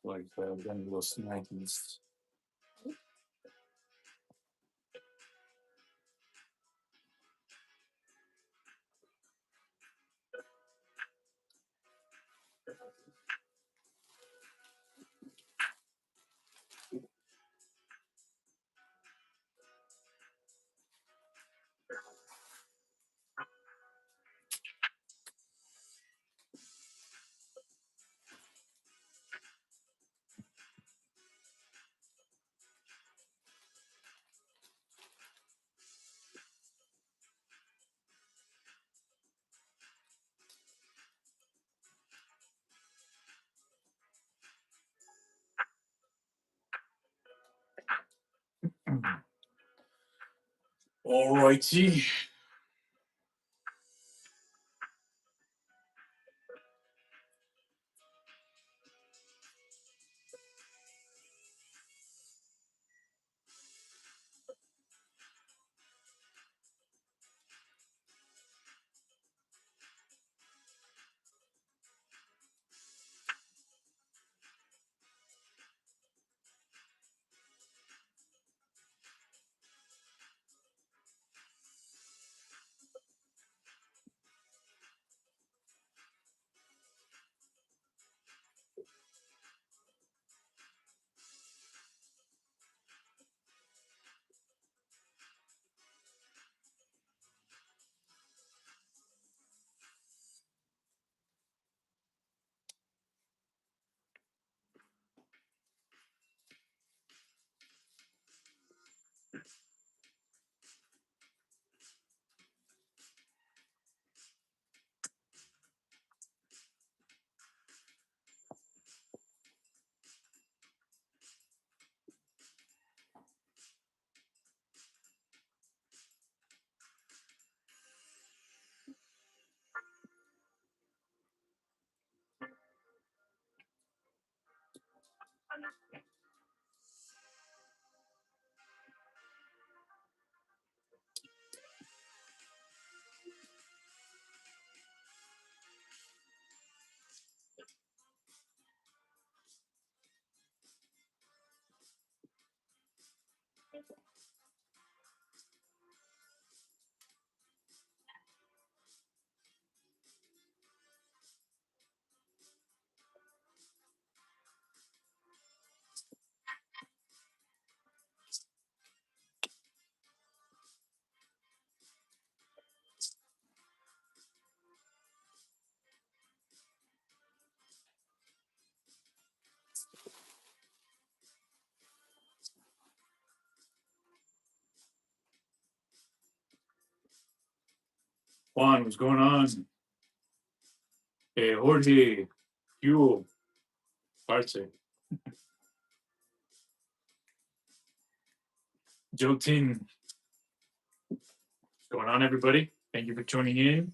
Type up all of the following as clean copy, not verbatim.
like then los Yankees. All righty. Juan, what's going on? Jorge, Hugo, Parce, Joe Tin, what's going on, everybody? Thank you for tuning in.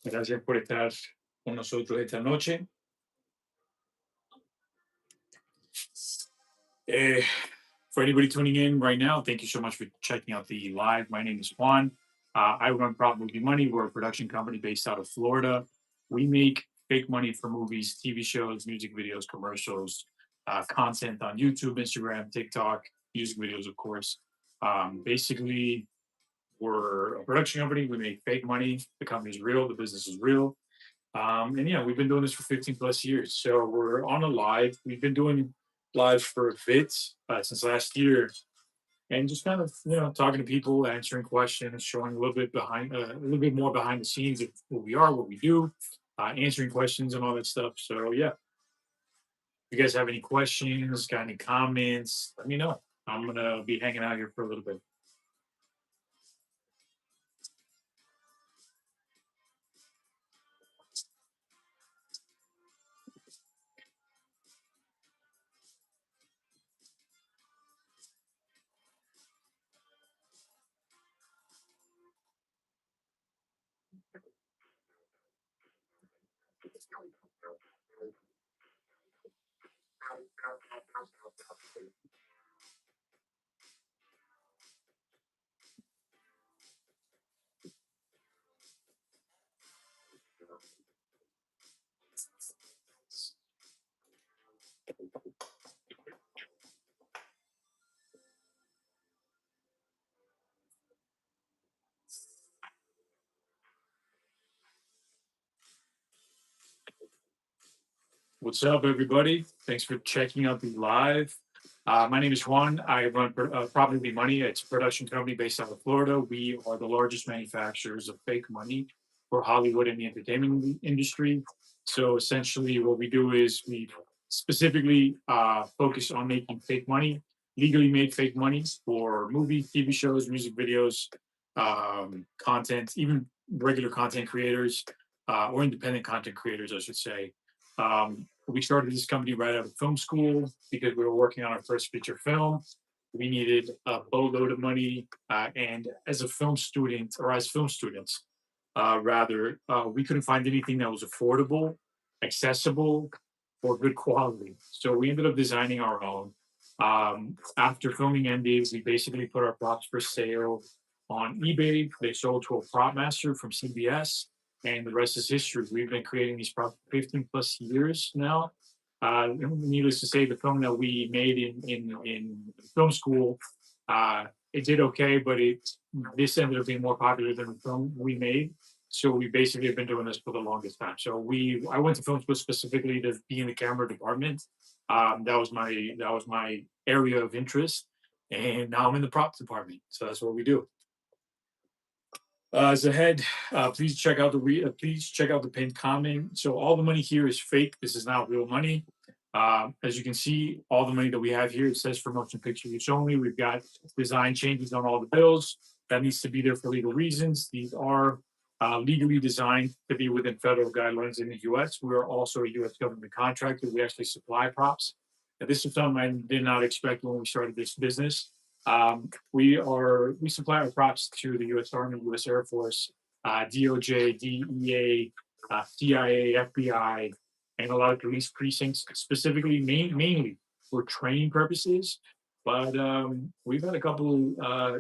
Gracias por estar con nosotros esta noche. Eh, for anybody tuning in right now, thank you so much for checking out the live. My name is Juan. I run Prop Movie Money. We're a production company based out of Florida. We make fake money for movies, TV shows, music videos, commercials, content on YouTube, Instagram, TikTok, music videos, of course. Basically, we're a production company. We make fake money. The company is real. The business is real. And yeah, we've been doing this for 15 plus years. So we're on a live. We've been doing live for a bit since last year, and just kind of talking to people, answering questions, showing a little bit behind, a little bit more behind the scenes of who we are, what we do, answering questions and all that stuff. So yeah, if you guys have any questions, got any comments, let me know. I'm gonna be hanging out here for a little bit. What's up, everybody? Thanks for checking out the live. My name is Juan. I run Probably Money. It's a production company based out of Florida. We are the largest manufacturers of fake money for Hollywood and the entertainment industry. So essentially, what we do is we specifically focus on making fake money, legally made fake money for movies, TV shows, music videos, content, even regular content creators or independent content creators, I should say. We started this company right out of film school because we were working on our first feature film. We needed a boatload of money, and as a film student, or as film students, rather, we couldn't find anything that was affordable, accessible, or good quality. So we ended up designing our own. After filming ended, we basically put our props for sale on eBay. They sold to a prop master from CBS, and the rest is history. We've been creating these props for 15 plus years now. Needless to say, the film that we made in film school, it did okay, but this ended up being more popular than the film we made. So we basically have been doing this for the longest time. I went to film school specifically to be in the camera department. That was my area of interest, and now I'm in the props department. So that's what we do. As a head, please check out the pinned comment. So all the money here is fake. This is not real money. As you can see, all the money that we have here, it says for motion picture use only. We've got design changes on all the bills. That needs to be there for legal reasons. These are legally designed to be within federal guidelines in the U.S. We're also a U.S. government contractor. We actually supply props. And this is something I did not expect when we started this business. We supply our props to the U.S. Army, U.S. Air Force, DOJ, DEA, CIA, FBI, and a lot of police precincts, specifically mainly for training purposes. But we've had a couple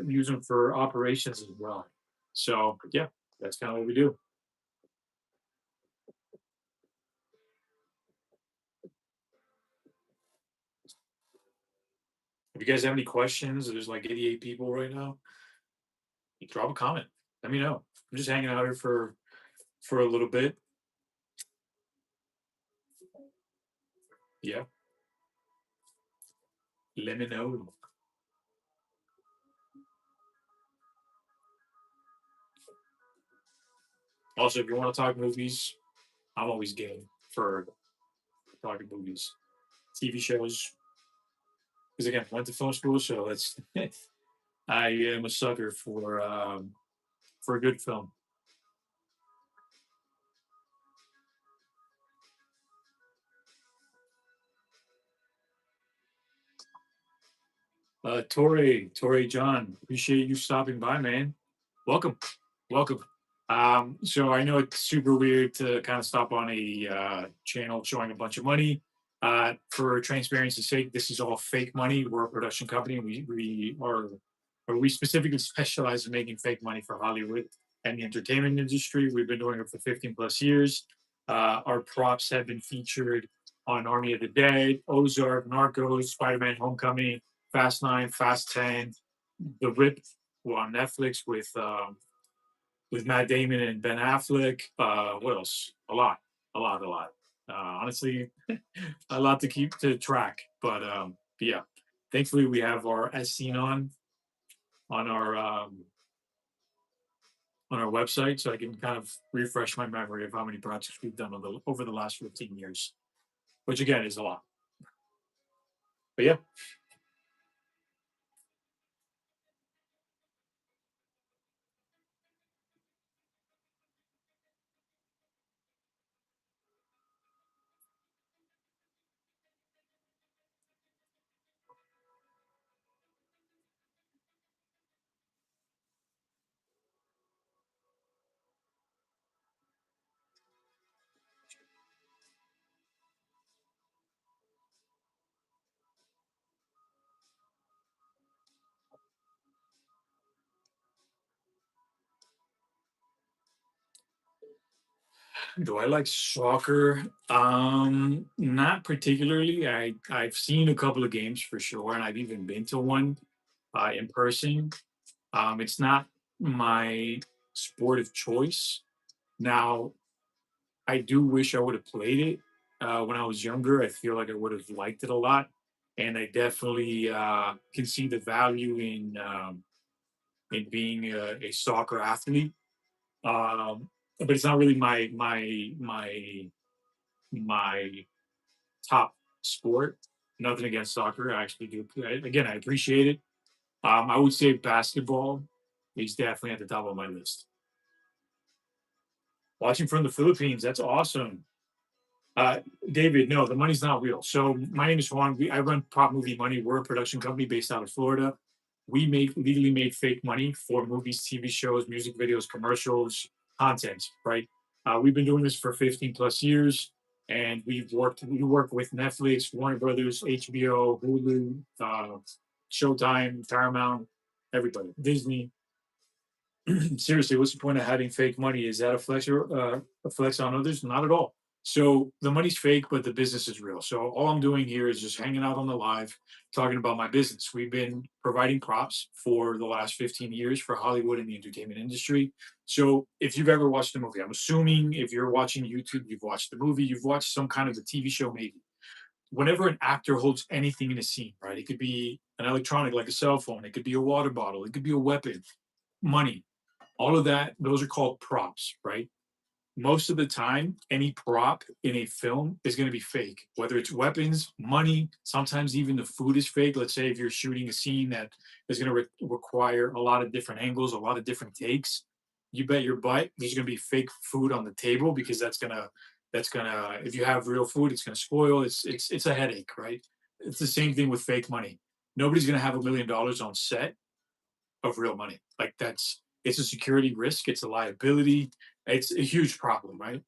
use them for operations as well. So yeah, that's kind of what we do. If you guys have any questions, there's like 88 people right now. Drop a comment. Let me know. I'm just hanging out here for a little bit. Yeah, let me know. Also, if you want to talk movies, I'm always game for talking movies, TV shows. Because again, I went to film school, so it's I am a sucker for a good film. Torre John, appreciate you stopping by, man. Welcome, welcome. So I know it's super weird to kind of stop on a channel showing a bunch of money. For transparency's sake, this is all fake money. We're a production company. We specifically specialize in making fake money for Hollywood and the entertainment industry. We've been doing it for 15 plus years. Our props have been featured on Army of the Dead, Ozark, Narcos, Spider-Man: Homecoming, Fast Nine, Fast 10, The Rip, on Netflix with Matt Damon and Ben Affleck. What else? A lot. Honestly, a lot to keep to track. But yeah, thankfully we have our as seen on our um, on our website, so I can kind of refresh my memory of how many projects we've done over the last 15 years, which again is a lot. But yeah, Do I like soccer? Not particularly. I've seen a couple of games for sure, and I've even been to one in person. It's not my sport of choice. Now, I do wish I would have played it when I was younger. I feel like I would have liked it a lot, and I definitely can see the value in being a soccer athlete. But it's not really my top sport. Nothing against soccer. I actually do. Again, I appreciate it. I would say basketball is definitely at the top of my list. Watching from the Philippines, that's awesome. Uh, David, no, the money's not real. So my name is Juan. I run Prop Movie Money. We're a production company based out of Florida. We make legally made fake money for movies, TV shows, music videos, commercials, content. Right? We've been doing this for 15 plus years, and We work with Netflix, Warner Brothers, HBO, Hulu, Showtime, Paramount, everybody, Disney. Seriously, what's the point of having fake money? Is that a flex on others? Not at all. So the money's fake, but the business is real. So all I'm doing here is just hanging out on the live, talking about my business. We've been providing props for the last 15 years for Hollywood and the entertainment industry. So if you've ever watched a movie, I'm assuming if you're watching YouTube, you've watched the movie, you've watched some kind of a TV show, maybe. Whenever an actor holds anything in a scene, right? It could be an electronic like a cell phone, it could be a water bottle, it could be a weapon, money, all of that, those are called props, right? Most of the time, any prop in a film is going to be fake, whether it's weapons, money, sometimes even the food is fake. Let's say if you're shooting a scene that is going to require a lot of different angles, a lot of different takes, you bet your butt there's going to be fake food on the table because if you have real food, it's going to spoil. It's a headache, right? It's the same thing with fake money. Nobody's going to have $1 million on set of real money. Like it's a security risk, it's a liability, it's a huge problem, right?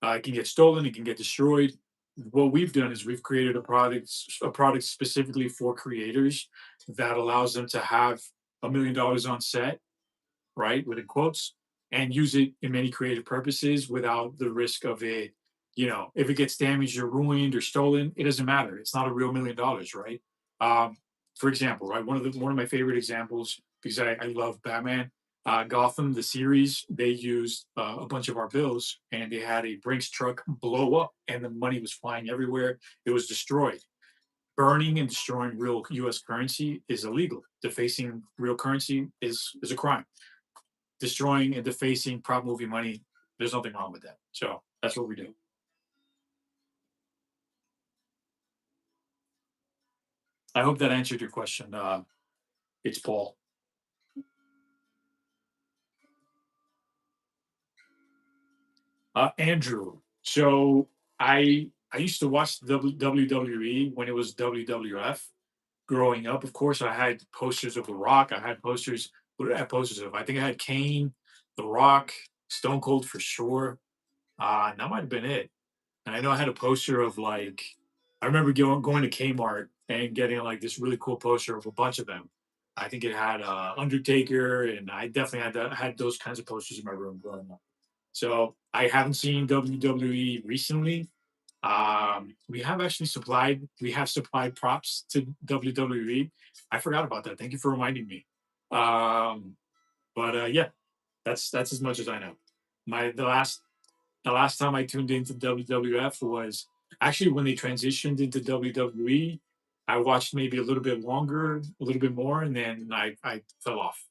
It can get stolen, it can get destroyed. What we've done is we've created a product specifically for creators that allows them to have $1 million on set, right, within quotes, and use it in many creative purposes without the risk of it. If it gets damaged or ruined or stolen, it doesn't matter. It's not a real $1 million, right? Um, for example, right, one of my favorite examples because I love Batman. Gotham, the series, they used a bunch of our bills, and they had a Brinks truck blow up, and the money was flying everywhere. It was destroyed. Burning and destroying real U.S. currency is illegal. Defacing real currency is a crime. Destroying and defacing prop movie money, there's nothing wrong with that. So that's what we do. I hope that answered your question. It's Paul. Andrew. So I used to watch WWE when it was WWF. Growing up, of course, I had posters of The Rock. I had posters. What did I have posters of? I think I had Kane, The Rock, Stone Cold for sure. That might have been it. And I know I had a poster of like, I remember going to Kmart and getting like this really cool poster of a bunch of them. I think it had Undertaker, and I definitely had those kinds of posters in my room growing up. So I haven't seen WWE recently. We have supplied props to WWE. I forgot about that. Thank you for reminding me. Um, but yeah, that's as much as I know. My the last time I tuned into WWF was actually when they transitioned into WWE. I watched maybe a little bit longer, a little bit more, and then I fell off.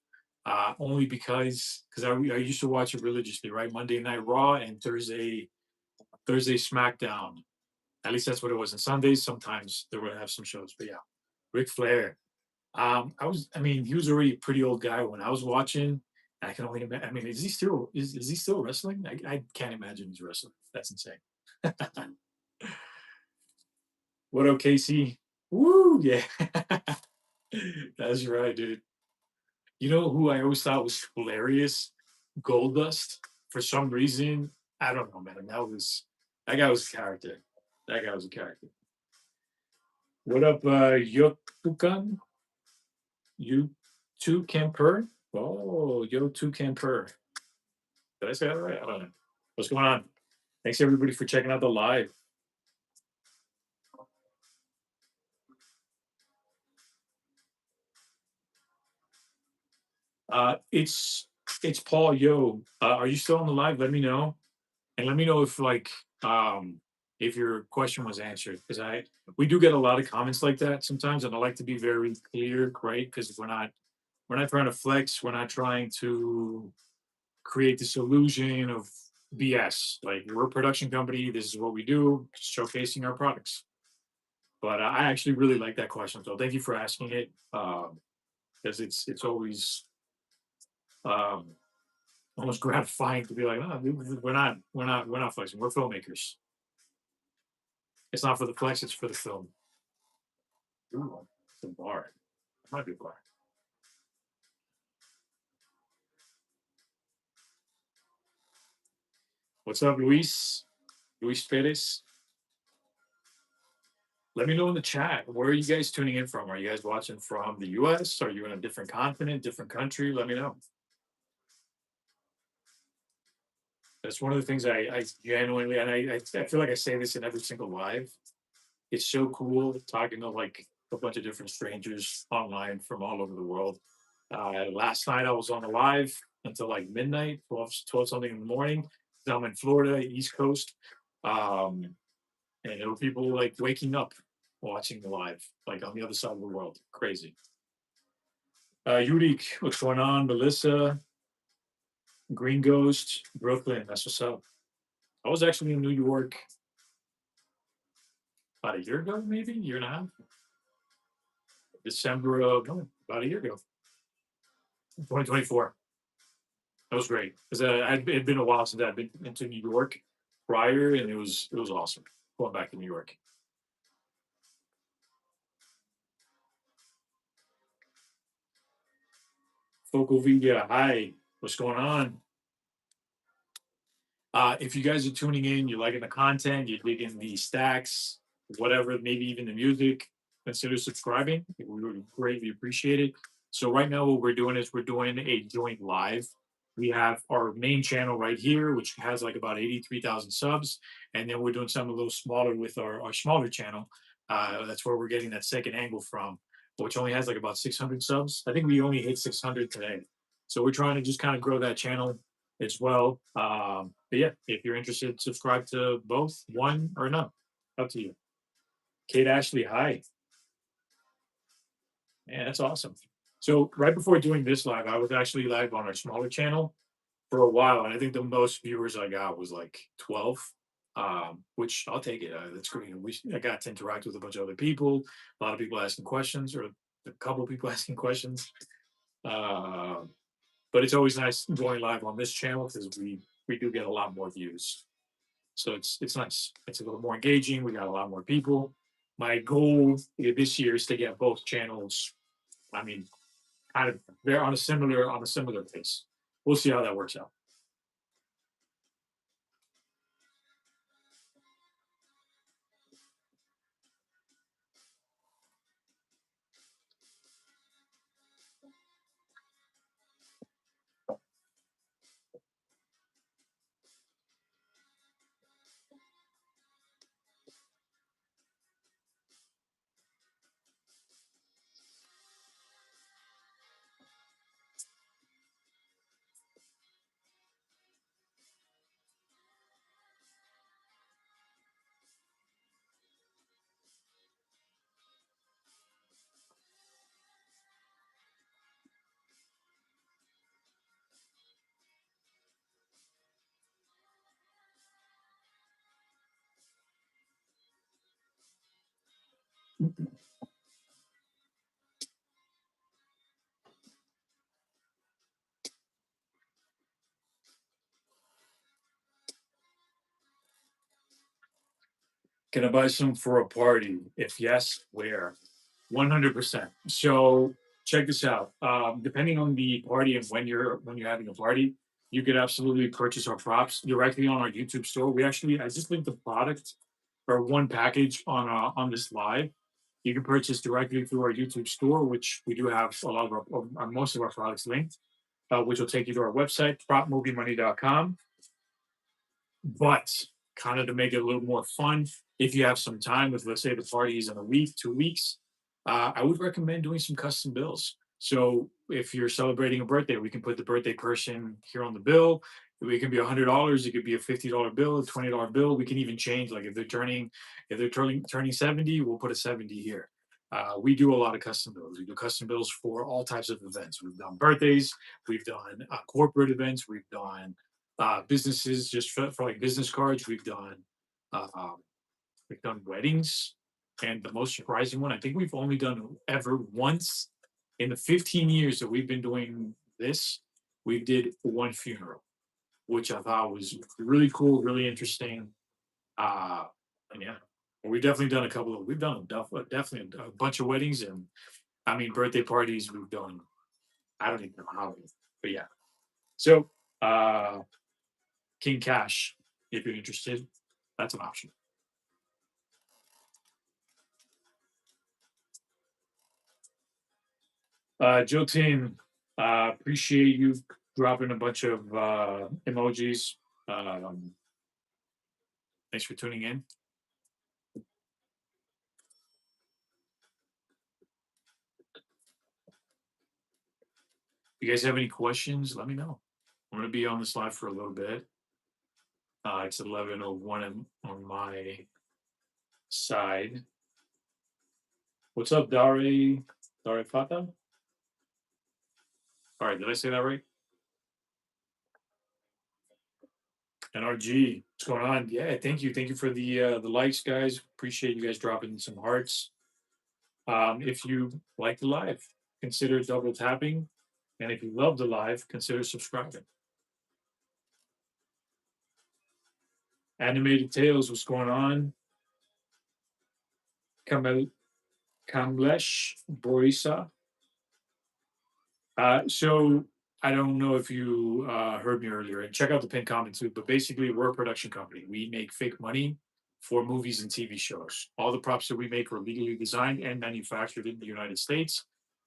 Only because I used to watch it religiously, right? Monday Night Raw and Thursday SmackDown. At least that's what it was. And Sundays sometimes they would have some shows, but yeah, Ric Flair. I mean, he was already a pretty old guy when I was watching. I can only imagine. I mean, is he still wrestling? I can't imagine he's wrestling. That's insane. What up, Casey? Woo, yeah. That's right, dude. You know who I always thought was hilarious? Goldust. For some reason, I don't know, man. That guy was a character. That guy was a character. What up, Yotukan? You two Camper? Oh, Yo two Camper. Did I say that right? I don't know. What's going on? Thanks everybody for checking out the live. It's Paul. Yo, are you still on the live? Let me know, and let me know if your question was answered, because I we do get a lot of comments like that sometimes, and I like to be very clear, right? Because we're not trying to flex. We're not trying to create this illusion of BS. Like, we're a production company. This is what we do, showcasing our products. But I actually really like that question, so thank you for asking it. Because it's always um, almost gratifying to be like, oh, we're not flexing. We're filmmakers. It's not for the flex. It's for the film. Ooh, it's a bar. It might be a bar. What's up, Luis? Luis Perez. Let me know in the chat. Where are you guys tuning in from? Are you guys watching from the US? Are you in a different continent, different country? Let me know. That's one of the things I genuinely, and I feel like I say this in every single live. It's so cool talking to like a bunch of different strangers online from all over the world. Last night I was on a live until like midnight, 12 something in the morning. I'm in Florida, East Coast. Um, and there were people like waking up watching the live, like on the other side of the world. Crazy. Yurik, what's going on? Melissa, Green Ghost, Brooklyn. That's what's up. I was actually in New York about a year ago, maybe year and a half. December of no, about a year ago, 2024. That was great because it had been a while since I'd been into New York prior, and it was awesome going back to New York. Focal Villa, hi, what's going on? If you guys are tuning in, you're liking the content, you're digging the stacks, whatever, maybe even the music, consider subscribing. We would greatly appreciate it. So right now, what we're doing is we're doing a joint live. We have our main channel right here, which has like about 83,000 subs. And then we're doing something a little smaller with our smaller channel. That's where we're getting that second angle from, which only has like about 600 subs. I think we only hit 600 today. So we're trying to just kind of grow that channel as well. But yeah, if you're interested, subscribe to both, one or none. Up to you. Kate Ashley, hi. Man, that's awesome. So right before doing this live, I was actually live on our smaller channel for a while, and I think the most viewers I got was like 12. Which I'll take it. That's great. I got to interact with a bunch of other people, a lot of people asking questions, or a couple of people asking questions. Uh, but it's always nice going live on this channel because we do get a lot more views. So it's nice. It's a little more engaging. We got a lot more people. My goal this year is to get both channels. I mean, kind of they're on a similar pace. We'll see how that works out. Can I buy some for a party? If yes, where? 100%. So check this out. Depending on the party and when you're having a party, you could absolutely purchase our props directly on our YouTube store. I just linked the product or one package on this live. You can purchase directly through our YouTube store, which we do have a lot of most of our products linked, which will take you to our website, propmoviemoney.com. But kind of to make it a little more fun. If you have some time, with let's say the party is in a week, 2 weeks, I would recommend doing some custom bills. So if you're celebrating a birthday, we can put the birthday person here on the bill. It can be $100. It could be a $50 bill, a $20 bill. We can even change. Like if they're turning 70, we'll put a 70 here. We do a lot of custom bills. We do custom bills for all types of events. We've done birthdays, we've done corporate events, we've done businesses just for like business cards. Uh, um, we've done weddings, and the most surprising one, I think we've only done ever once in the 15 years that we've been doing this. We did one funeral, which I thought was really cool, really interesting. Uh, and yeah, we've definitely done a couple of, we've done definitely a bunch of weddings, and I mean, birthday parties, we've done, I don't even know how many, but yeah. So, uh, King Cash, if you're interested, that's an option. Joe Tin, appreciate you dropping a bunch of emojis. Um, Thanks for tuning in. If you guys have any questions, let me know. I'm going to be on this live for a little bit. It's 11:01 on my side. What's up, Dare Fata? All right, did I say that right? NRG, what's going on? Yeah, thank you for the likes, guys. Appreciate you guys dropping some hearts. If you like the live, consider double tapping, and if you love the live, consider subscribing. Animated Tales, what's going on? Kamel Kamlesh Borisa. So I don't know if you heard me earlier, and check out the pinned comment too. But basically, we're a production company. We make fake money for movies and TV shows. All the props that we make are legally designed and manufactured in the United States.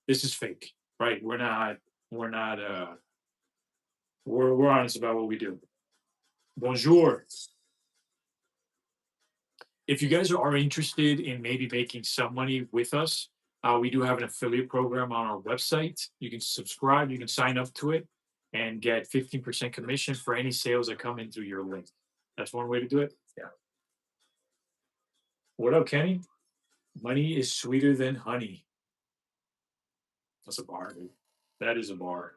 This is fake, right? We're not we're honest about what we do. Bonjour. If you guys are interested in maybe making some money with us, we do have an affiliate program on our website. You can subscribe, you can sign up to it, and get 15% commission for any sales that come in through your link. That's one way to do it. Yeah. What up, Kenny? Money is sweeter than honey. That's a bar, dude. That is a bar.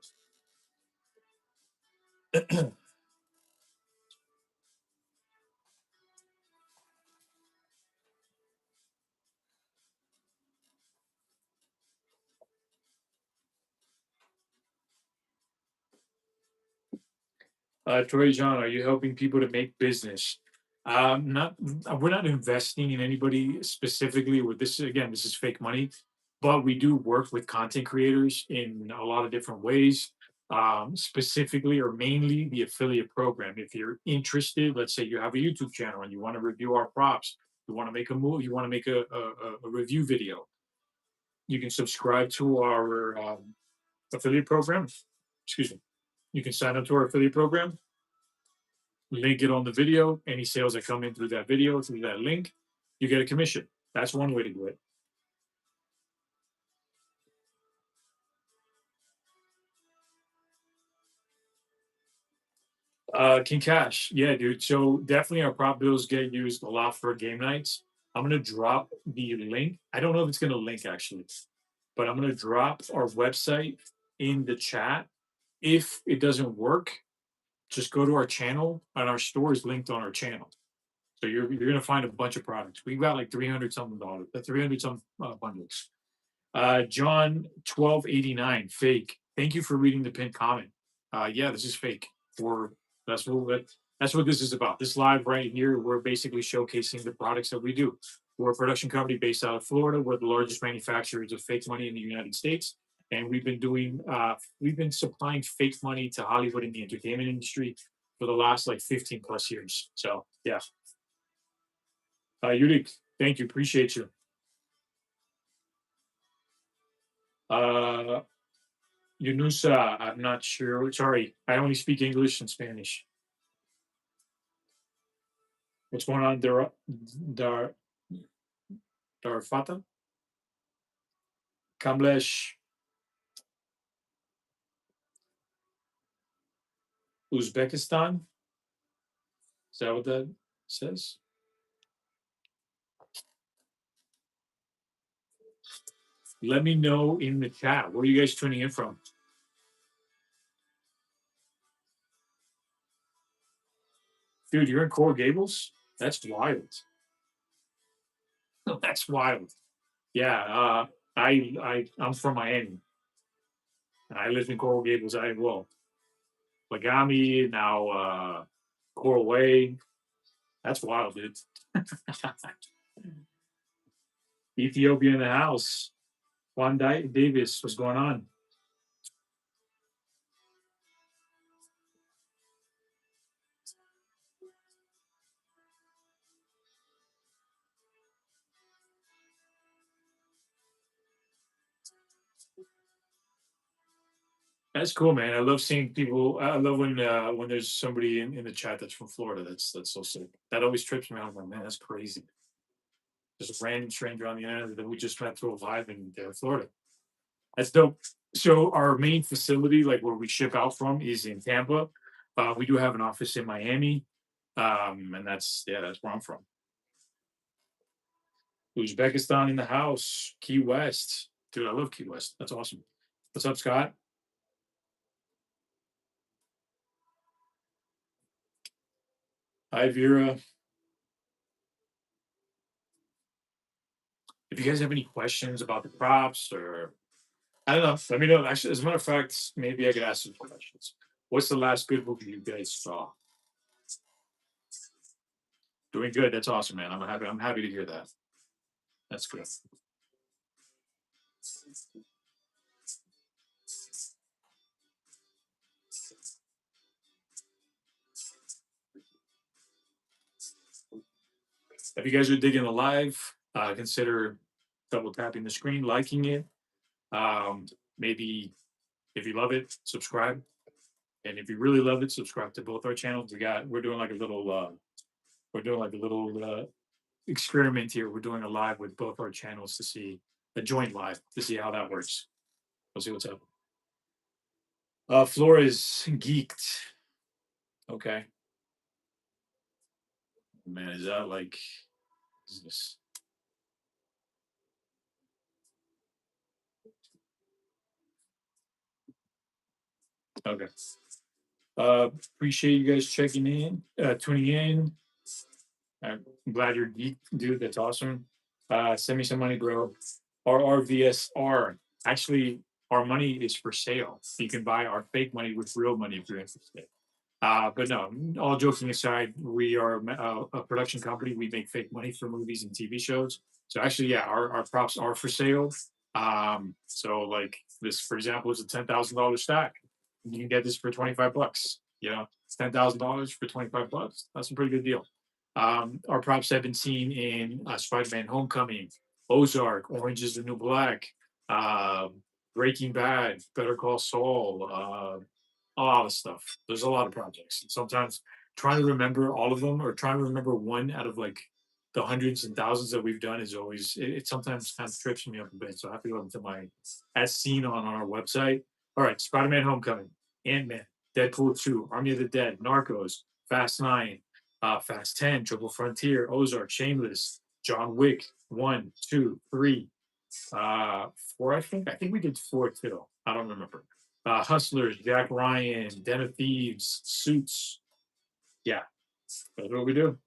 Troy John, are you helping people to make business? Not, we're not investing in anybody specifically. With this, again, this is fake money, but we do work with content creators in a lot of different ways. Specifically or mainly the affiliate program. If you're interested, let's say you have a YouTube channel and you want to review our props, you want to make a movie, you want to make a review video, you can subscribe to our affiliate program. Excuse me. You can sign up to our affiliate program, link it on the video. Any sales that come in through that video, through that link, you get a commission. That's one way to do it. King Cash, yeah, dude. So definitely our prop bills get used a lot for game nights. I'm gonna drop the link. I don't know if it's gonna link actually, but I'm gonna drop our website in the chat. If it doesn't work, just go to our channel, and our store is linked on our channel. So you're gonna find a bunch of products. We've got like 300 something dollars, 300 some bundles. John 1289 fake. Thank you for reading the pinned comment. Yeah, this is fake. For that's what this is about. This live right here, we're basically showcasing the products that we do. We're a production company based out of Florida. We're the largest manufacturers of fake money in the United States, and we've been supplying fake money to Hollywood and the entertainment industry for the last like 15 plus years. So yeah, Yudik, thank you, appreciate you. Uh, Yunusa, I'm not sure. Sorry, I only speak English and Spanish. What's going on, Dar Darfata? Kamlesh, Uzbekistan? Is that what that says? Let me know in the chat. Where are you guys tuning in from? Dude, you're in Coral Gables? That's wild. That's wild. Yeah, I'm from Miami. I lived in Coral Gables. Lagami, now Coral Way. That's wild, dude. Ethiopia in the house. Juan Davis, what's going on? That's cool, man. I love seeing people. I love when there's somebody in the chat that's from Florida. That's so sick. That always trips me out. I'm like, man, that's crazy. Just a random stranger on the internet that we just met through a live in Florida. That's dope. So our main facility, like where we ship out from, is in Tampa. We do have an office in Miami, and that's where I'm from. Uzbekistan in the house. Key West, dude. I love Key West. That's awesome. What's up, Scott? Hi, Vera. If you guys have any questions about the props or I don't know, let me know. Actually, as a matter of fact, maybe I could ask some questions. What's the last good movie you guys saw? Doing good. That's awesome, man. I'm happy. I'm happy to hear that. That's good. If you guys are digging the live, consider double tapping the screen, liking it. Maybe if you love it, subscribe. And if you really love it, subscribe to both our channels. We're doing like a little experiment here. We're doing a live with both our channels to see a joint live to see how that works. We'll see what's up. Flora is geeked. Okay. Man, is that like is this? Okay. Appreciate you guys checking in, tuning in. I'm glad you're geeked, dude. That's awesome. Send me some money, bro. RRVSR. Actually, our money is for sale. You can buy our fake money with real money if you're interested. But no, all joking aside, we are a production company. We make fake money for movies and TV shows. So actually, yeah, our props are for sale. So like this, for example, is a $10,000 stack. You can get this for 25 bucks. You know, it's $10,000 for 25 bucks. That's a pretty good deal. Our props have been seen in Spider-Man: Homecoming, Ozark, Orange is the New Black, uh, Breaking Bad, Better Call Saul, a lot of stuff. There's a lot of projects. And sometimes trying to remember all of them or trying to remember one out of like the hundreds and thousands that we've done is always it sometimes kind of trips me up a bit. So I have to go into my as seen on our website. All right, Spider-Man: Homecoming, Ant-Man, Deadpool 2, Army of the Dead, Narcos, Fast 9, Fast 10, Triple Frontier, Ozark, Shameless, John Wick, 1, 2, 3, 4, I think. I think we did 4 too. I don't remember. Hustlers, Jack Ryan, Den of Thieves, Suits. Yeah, that's what we do.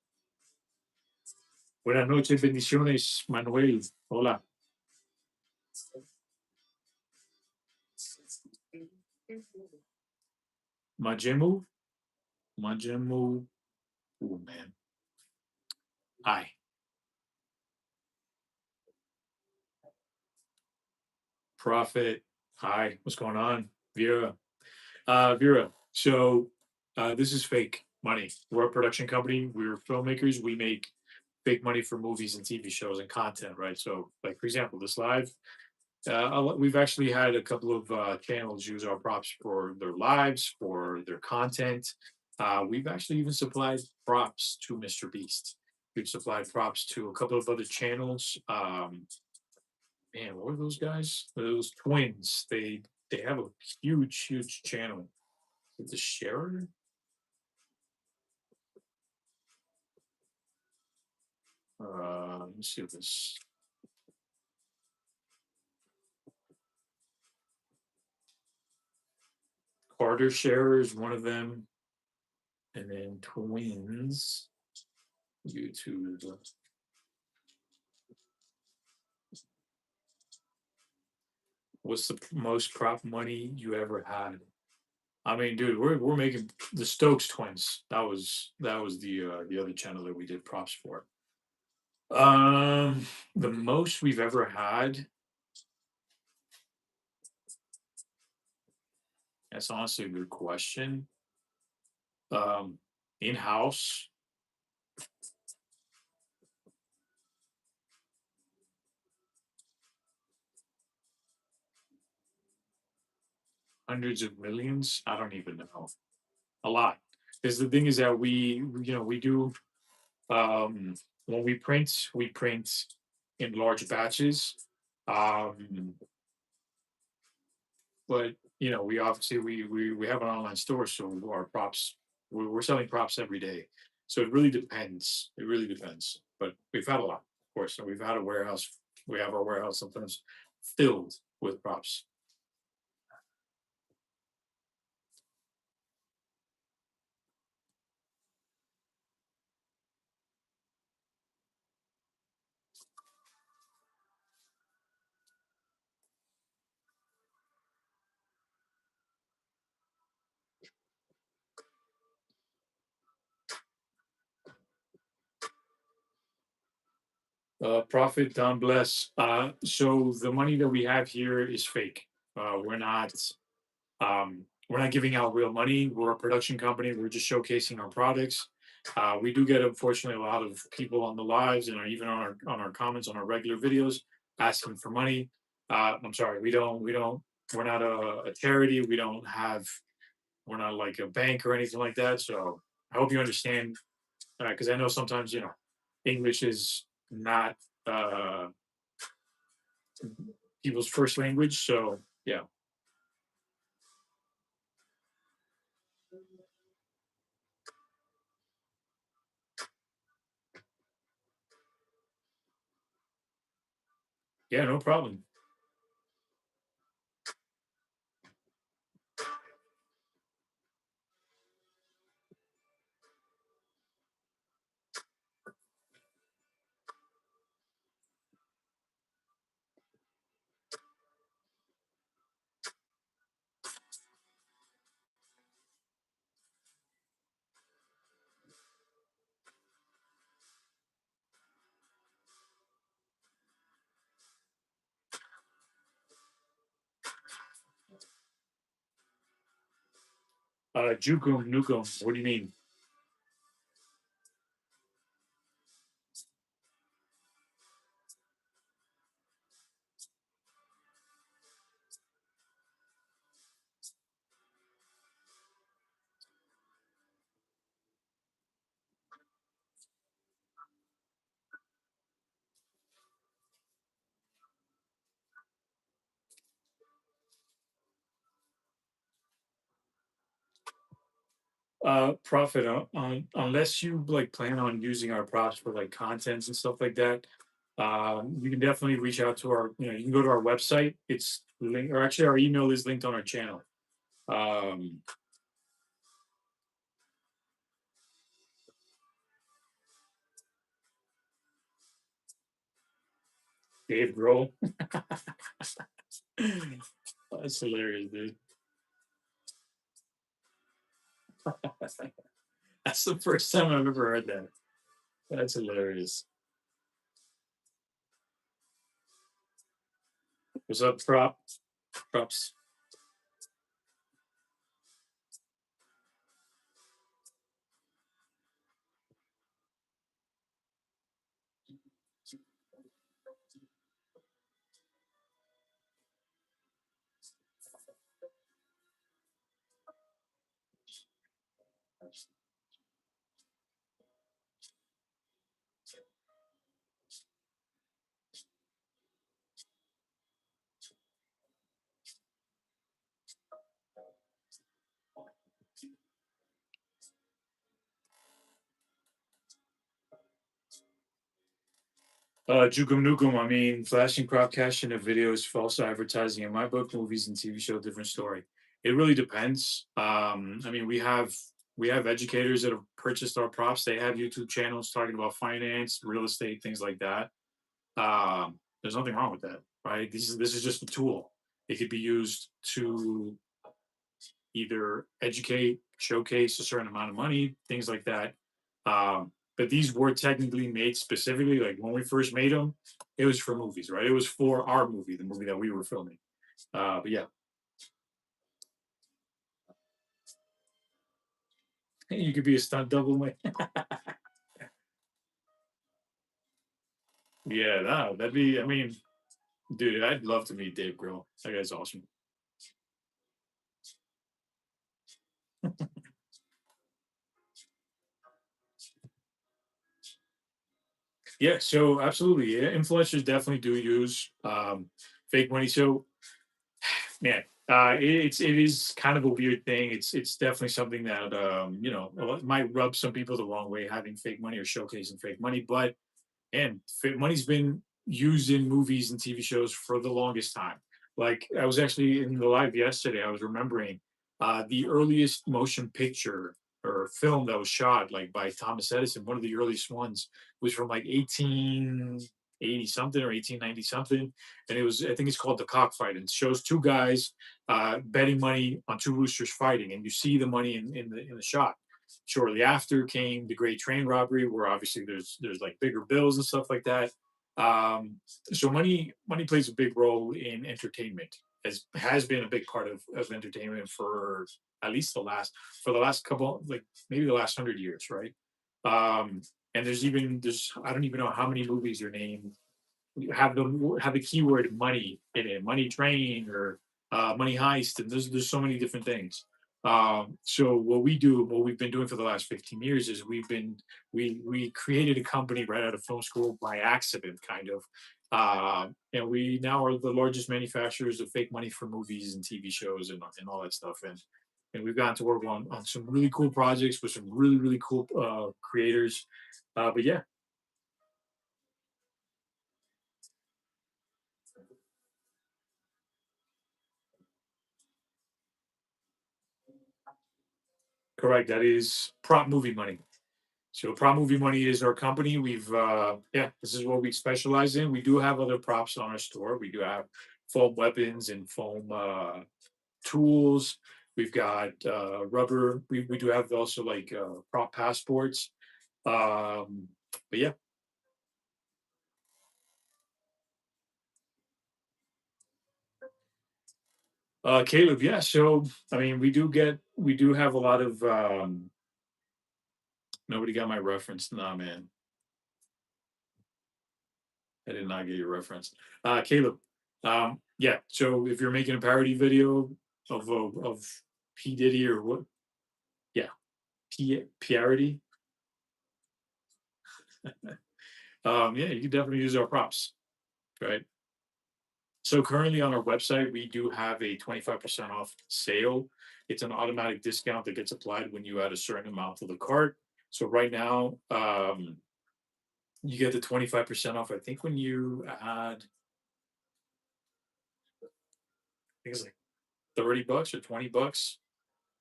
Buenas noches, bendiciones, Manuel. Hola. Majemu? Majemu. Oh, man. Hi. Prophet. Hi. What's going on? Vera. Vera. So this is fake money. We're a production company. We're filmmakers. We make fake money for movies and TV shows and content, right? So, like for example, this live, we've actually had a couple of channels use our props for their lives, for their content. We've actually even supplied props to Mr. Beast. We've supplied props to a couple of other channels. Man, what were those guys? Those twins. They have a huge channel. Is it the Sharer? Let me see if this Carter Sharer is one of them, and then Twins YouTube. What's the most prop money you ever had? I mean, dude, we're making the Stokes twins. That was the other channel that we did props for. The most we've ever had. That's honestly a good question. Um, in house, hundreds of millions. I don't even know. A lot. Because the thing is that we do when we print in large batches. Um, but we obviously we have an online store, so our props we're selling props every day. So it really depends. It really depends. But we've had a lot, of course. And we've had a warehouse. We have our warehouse sometimes filled with props. Profit, Don bless. So the money that we have here is fake. We're not giving out real money. We're a production company. We're just showcasing our products. We do get, unfortunately, a lot of people on the lives and even on our comments on our regular videos asking for money. I'm sorry, we don't. We're not a charity. We're not like a bank or anything like that. So I hope you understand, because I know sometimes English is not uh, people's first language. So yeah, yeah, no problem. Jukum Nukum. What do you mean? Profit on unless you like plan on using our props for like contents and stuff like that. You can definitely reach out to our. You can go to our website. It's linked, or actually, our email is linked on our channel. Um, Dave Grohl. That's hilarious, dude. That's the first time I've ever heard that. That's hilarious. What's up, props? Jukum Nukem, I mean, flashing crop cash in a video is false advertising. In my book, movies and TV show, different story. It really depends. I mean, we have educators that have purchased our props. They have YouTube channels talking about finance, real estate, things like that. There's nothing wrong with that, right? This is just a tool. It could be used to either educate, showcase a certain amount of money, things like that. But these were technically made specifically, like when we first made them, it was for movies, right? It was for our movie, the movie that we were filming. But yeah, you could be a stunt double, man. Yeah, no, that'd be. I mean, dude, I'd love to meet Dave Grohl. That guy's awesome. Yeah, so absolutely, yeah, influencers definitely do use fake money. So man, it is kind of a weird thing. It's definitely something that might rub some people the wrong way having fake money or showcasing fake money. But and fake money's been used in movies and TV shows for the longest time. Like I was actually in the live yesterday. I was remembering the earliest motion picture or film that was shot like by Thomas Edison. One of the earliest ones was from like 1880 something or 1890 something, and it was, I think it's called The Cockfight, and it shows two guys betting money on two roosters fighting, and you see the money in the shot. Shortly after came the Great Train Robbery, where obviously there's like bigger bills and stuff like that. Um, so money plays a big role in entertainment. Has been a big part of entertainment for at least the last couple, like maybe the last 100 years, right? Um, and there's I don't even know how many movies are named have the keyword money in it, money train or money heist, and there's so many different things. So what we've been doing for the last 15 years is we created a company right out of film school by accident, kind of. And we now are the largest manufacturers of fake money for movies and TV shows and all that stuff. And we've gotten to work on some really cool projects with some really cool creators. But yeah, correct. That is prop movie money. So Prop Movie Money is our company. This is what we specialize in. We do have other props on our store. We do have foam weapons and foam tools. We've got rubber. We do have also like prop passports. Um, but yeah, Caleb. Yeah. So I mean, we do have a lot of. Nobody got my reference. Nah, man, I did not get your reference. Caleb. Yeah. So if you're making a parody video of P Diddy or what? Yeah, parody. Yeah, you can definitely use our props, right? So currently on our website, we do have a 25% off sale. It's an automatic discount that gets applied when you add a certain amount to the cart. So right now, you get the 25% off. I think when you add, I think it's like $30 or $20,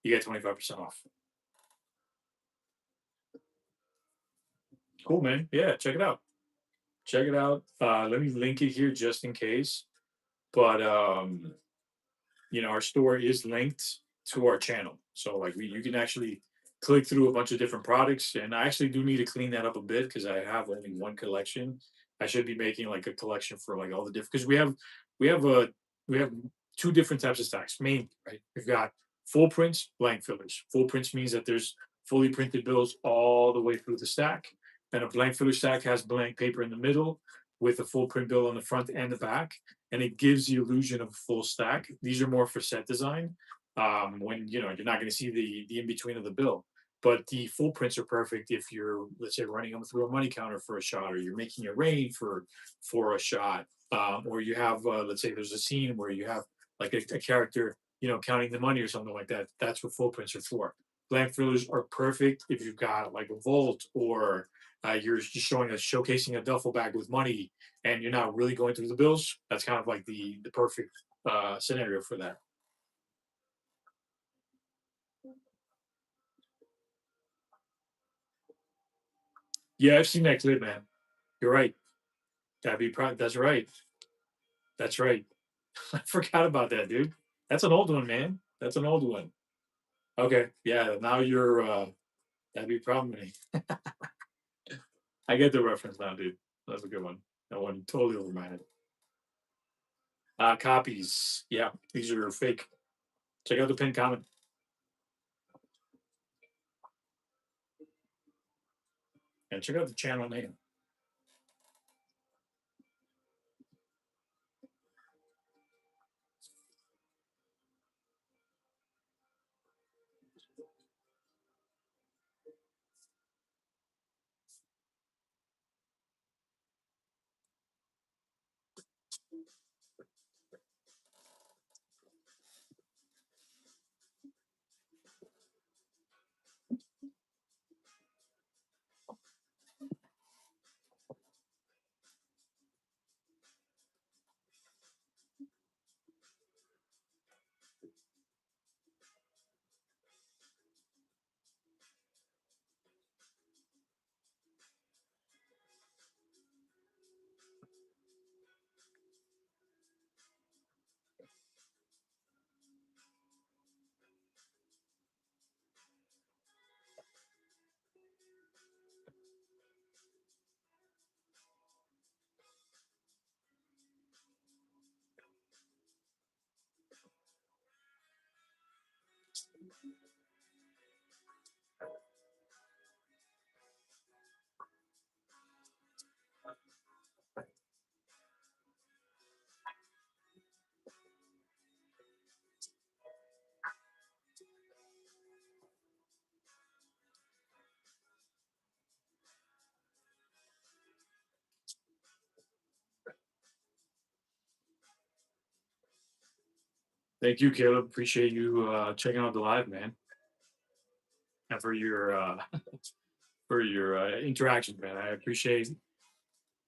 you get 25% off. Cool, man. Yeah, check it out. Check it out. Let me link it here just in case. But our store is linked to our channel. So like you can actually click through a bunch of different products. And I actually do need to clean that up a bit because I have only one collection. I should be making like a collection for like all the different because we have two different types of stacks. Main, right? We've got full prints, blank fillers. Full prints means that there's fully printed bills all the way through the stack. And a blank filler stack has blank paper in the middle with a full print bill on the front and the back, and it gives the illusion of a full stack. These are more for set design, when you're not going to see the in between of the bill. But the full prints are perfect if you're, let's say, running them through a money counter for a shot, or you're making it rain for a shot, or you have, let's say, there's a scene where you have like a character, counting the money or something like that. That's what full prints are for. Blank fillers are perfect if you've got like a vault or you're just showing us showcasing a duffel bag with money and you're not really going through the bills. That's kind of like the perfect scenario for that. Yeah, I've seen that clip, man. You're right. That's right. That's right. I forgot about that, dude. That's an old one, man. That's an old one. Okay. Yeah. Now you're that'd be prominent. I get the reference now, dude. That's a good one. That one totally reminded. Copies. Yeah, these are fake. Check out the pin comment. And check out the channel name. Thank you, Caleb. Appreciate you checking out the live, man, and for your interactions, man.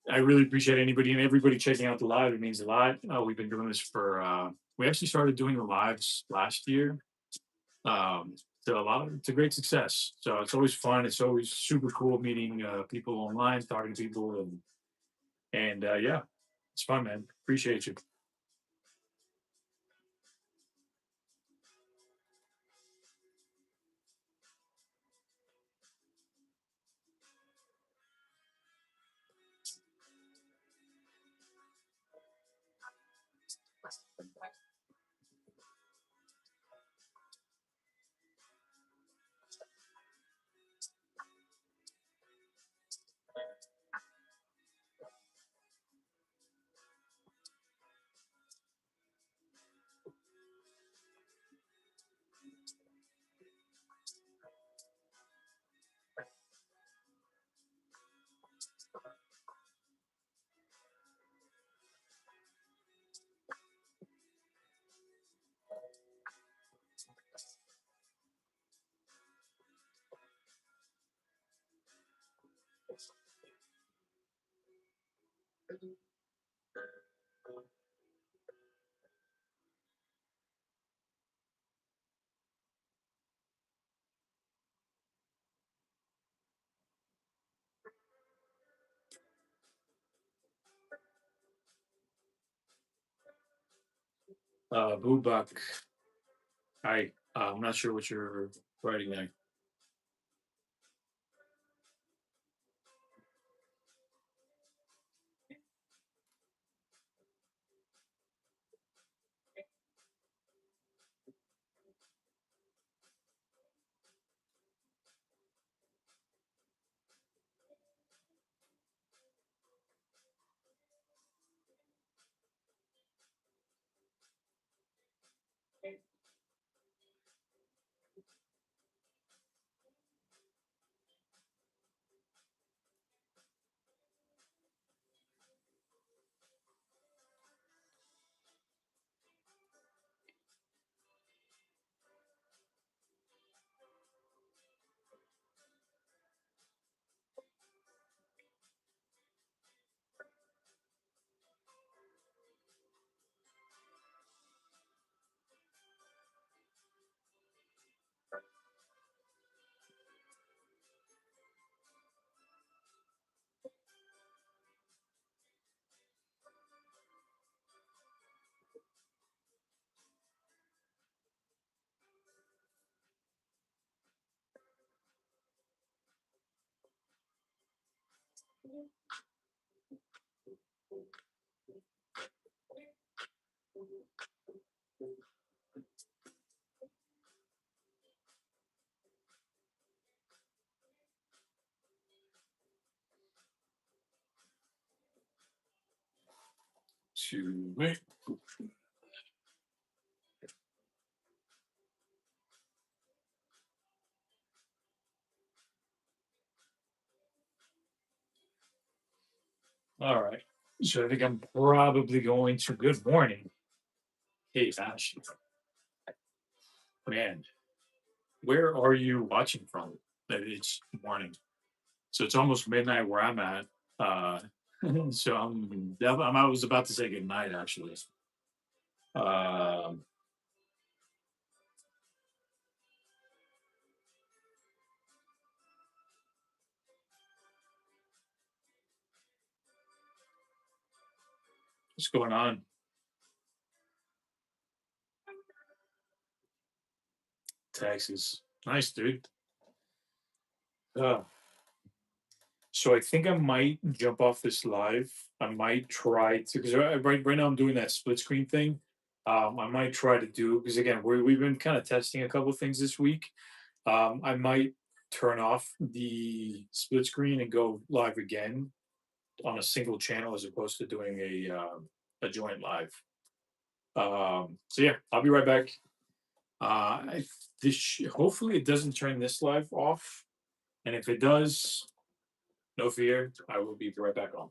I really appreciate anybody and everybody checking out the live. It means a lot. We've been doing this for. We actually started doing the lives last year. So it's a great success. So it's always fun. It's always super cool meeting people online, talking to people, and yeah, it's fun, man. Appreciate you. Bubak, I'm not sure what you're writing there. To wait. All right. So I think I'm probably going to. Good morning. Hey, Ash. Man, where are you watching from? That it's morning. So it's almost midnight where I'm at. Uh, so I was about to say good night, actually. Um, what's going on? Texas. Nice, dude. Uh, so I think I might jump off this live. I might try to because right now I'm doing that split screen thing. I might try to do because again we've been kind of testing a couple things this week. I might turn off the split screen and go live again on a single channel as opposed to doing a joint live. So yeah, I'll be right back. Hopefully it doesn't turn this live off, and if it does, no fear, I will be right back on.